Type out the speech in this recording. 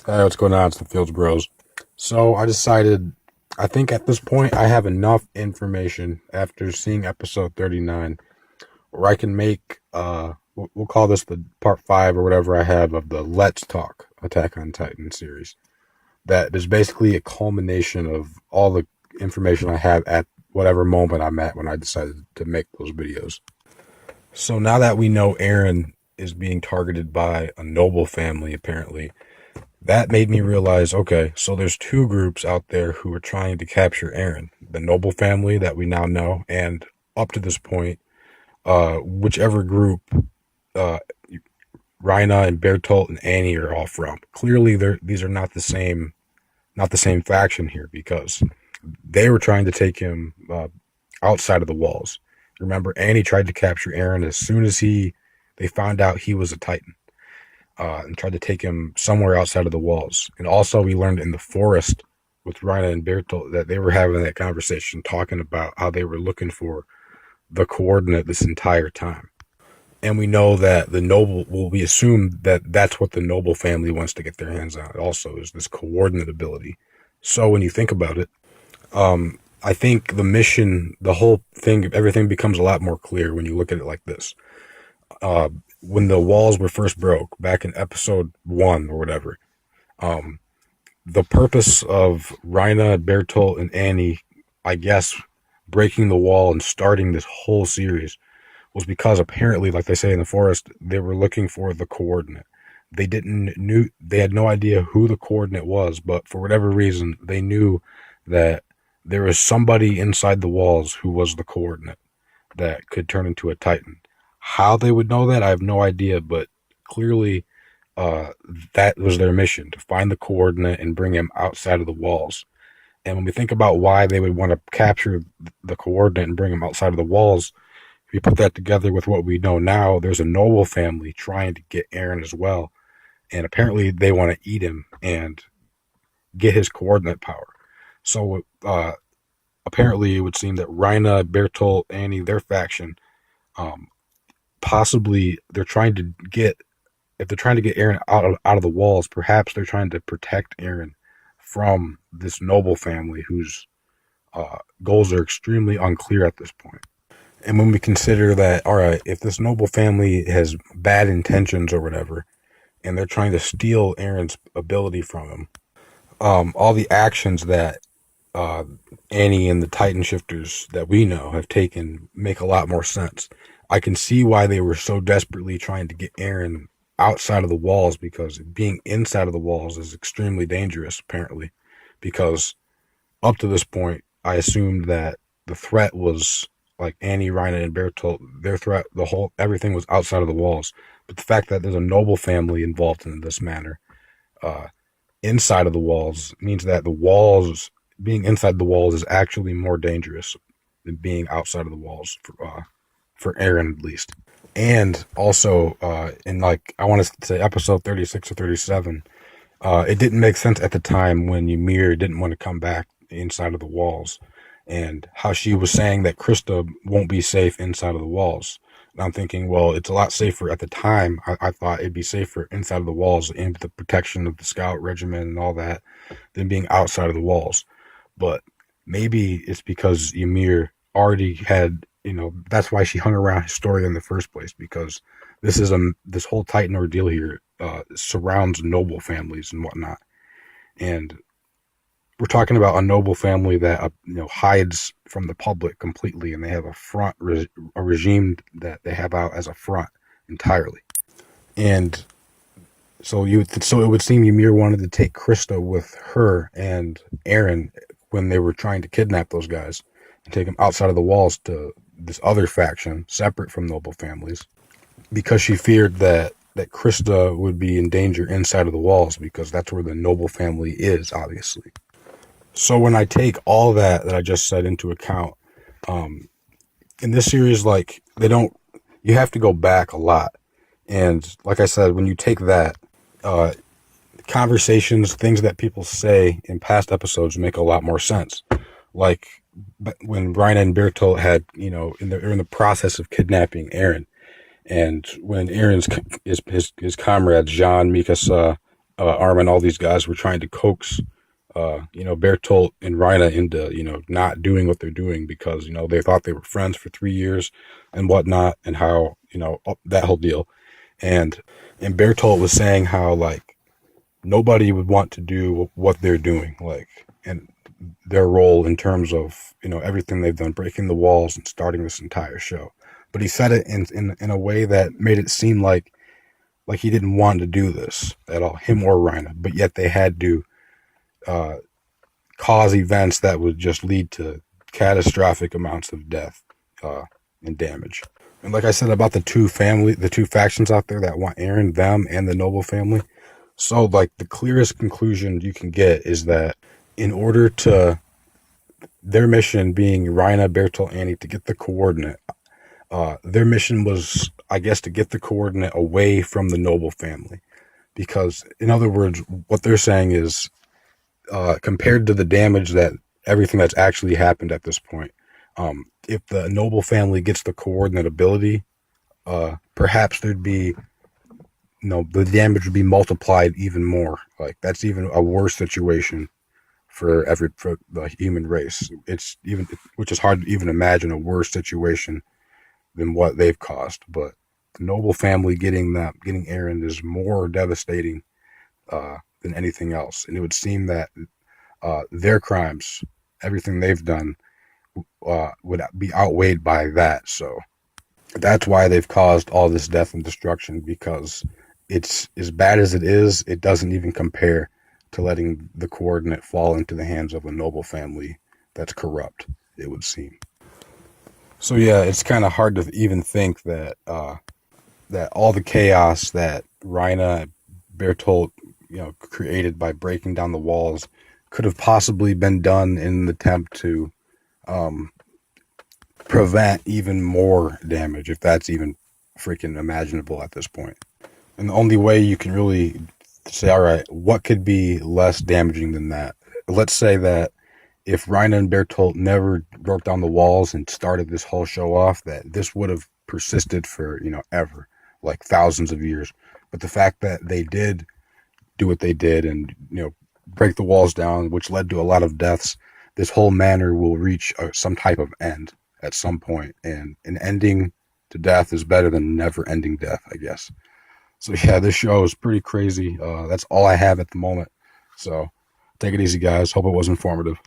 Hey, what's going on? It's the Fields Bros. So I decided, I think at this point I have enough information after seeing episode 39 where I can make, we'll call this the part 5 or whatever I have of the Let's Talk Attack on Titan series. That is basically a culmination of all the information I have at whatever moment I'm at when I decided to make those videos. So now that we know Eren is being targeted by a noble family, apparently, that made me realize, okay, so there's two groups out there who are trying to capture Eren. The noble family that we now know, and up to this point, whichever group uh, Rhina and Bertolt and Annie are all from. Clearly, these are not the same faction here because they were trying to take him outside of the walls. Remember, Annie tried to capture Eren as soon as they found out he was a Titan. And tried to take him somewhere outside of the walls. And also, we learned in the forest with Rhina and Bertolt that they were having that conversation, talking about how they were looking for the coordinate this entire time. And we know that the noble, well, we assume that that's what the noble family wants to get their hands on. Also, is this coordinate ability. So when you think about it, I think the mission, the whole thing, everything becomes a lot more clear when you look at it like this. When the walls were first broke back in episode 1 or whatever, the purpose of Rhina, Bertolt, and Annie, I guess, breaking the wall and starting this whole series was because apparently, like they say in the forest, they were looking for the coordinate. They had no idea who the coordinate was, but for whatever reason, they knew that there was somebody inside the walls who was the coordinate that could turn into a Titan. How they would know that, I have no idea, but clearly that was their mission, to find the coordinate and bring him outside of the walls. And when we think about why they would want to capture the coordinate and bring him outside of the walls, if you put that together with what we know now, there's a noble family trying to get Eren as well. And apparently they want to eat him and get his coordinate power. So apparently it would seem that Rhina, Bertolt, Annie, their faction, um, possibly they're trying to get, if they're trying to get Eren out of the walls, perhaps they're trying to protect Eren from this noble family whose goals are extremely unclear at this point. And when we consider that, all right, if this noble family has bad intentions or whatever, and they're trying to steal Eren's ability from him, all the actions that uh, Annie and the Titan shifters that we know have taken make a lot more sense. I can see why they were so desperately trying to get Eren outside of the walls, because being inside of the walls is extremely dangerous, apparently. Because up to this point, I assumed that the threat was like Annie, Rhina, and Bertolt. Their threat, the whole everything was outside of the walls. But the fact that there's a noble family involved in this manner, uh, inside of the walls, means that the walls, being inside the walls, is actually more dangerous than being outside of the walls for Eren at least. And also, in like I want to say episode 36 or 37, it didn't make sense at the time when Ymir didn't want to come back inside of the walls, and how she was saying that Krista won't be safe inside of the walls. And I'm thinking, well, it's a lot safer at the time. I thought it'd be safer inside of the walls and the protection of the scout regiment and all that than being outside of the walls. But maybe it's because Ymir already had, that's why she hung around Historia in the first place, because this whole Titan ordeal here surrounds noble families and whatnot. And we're talking about a noble family that hides from the public completely, and they have a regime that they have out as a front entirely. And so it would seem Ymir wanted to take Krista with her and Eren when they were trying to kidnap those guys and take them outside of the walls to this other faction separate from noble families, because she feared that Krista would be in danger inside of the walls, because that's where the noble family is, obviously. So when I take all that I just said into account, in this series, like you have to go back a lot. And like I said, when you take that, uh, conversations, things that people say in past episodes make a lot more sense. Like when Rhina and Bertolt had, in the process of kidnapping Eren, and when Eren's his comrades Jean, Mikasa, Armin and all these guys were trying to coax, Bertolt and Reina into, not doing what they're doing because, they thought they were friends for 3 years and whatnot, and how, that whole deal. And and Bertolt was saying how like nobody would want to do what they're doing, like, and their role in terms of, everything they've done, breaking the walls and starting this entire show. But he said it in a way that made it seem like he didn't want to do this at all, him or Reina, but yet they had to uh, cause events that would just lead to catastrophic amounts of death and damage. And like I said about the two factions out there that want Eren, them and the Noble family. So like the clearest conclusion you can get is that in order to their mission being Reina, Bertolt, Annie to get the coordinate, their mission was, I guess, to get the coordinate away from the Noble family. Because, in other words, what they're saying is, compared to the damage that everything that's actually happened at this point, if the Noble family gets the coordinate ability, perhaps there'd be, the damage would be multiplied even more. Like that's even a worse situation for the human race. Which is hard to even imagine a worse situation than what they've caused. But the Noble family getting Eren is more devastating than anything else. And it would seem that their crimes, everything they've done, would be outweighed by that. So that's why they've caused all this death and destruction, because it's as bad as it is, it doesn't even compare to letting the coordinate fall into the hands of a Noble family that's corrupt, it would seem. So yeah, it's kind of hard to even think that that all the chaos that Reina Bertolt, created by breaking down the walls could have possibly been done in an attempt to prevent even more damage, if that's even freaking imaginable at this point. And the only way you can really say, all right, what could be less damaging than that? Let's say that if Reina and Bertolt never broke down the walls and started this whole show off, that this would have persisted for, ever, like thousands of years. But the fact that they did do what they did and, break the walls down, which led to a lot of deaths, this whole manor will reach some type of end at some point. And an ending to death is better than never ending death, I guess. So yeah, this show is pretty crazy. That's all I have at the moment. So take it easy, guys. Hope it was informative.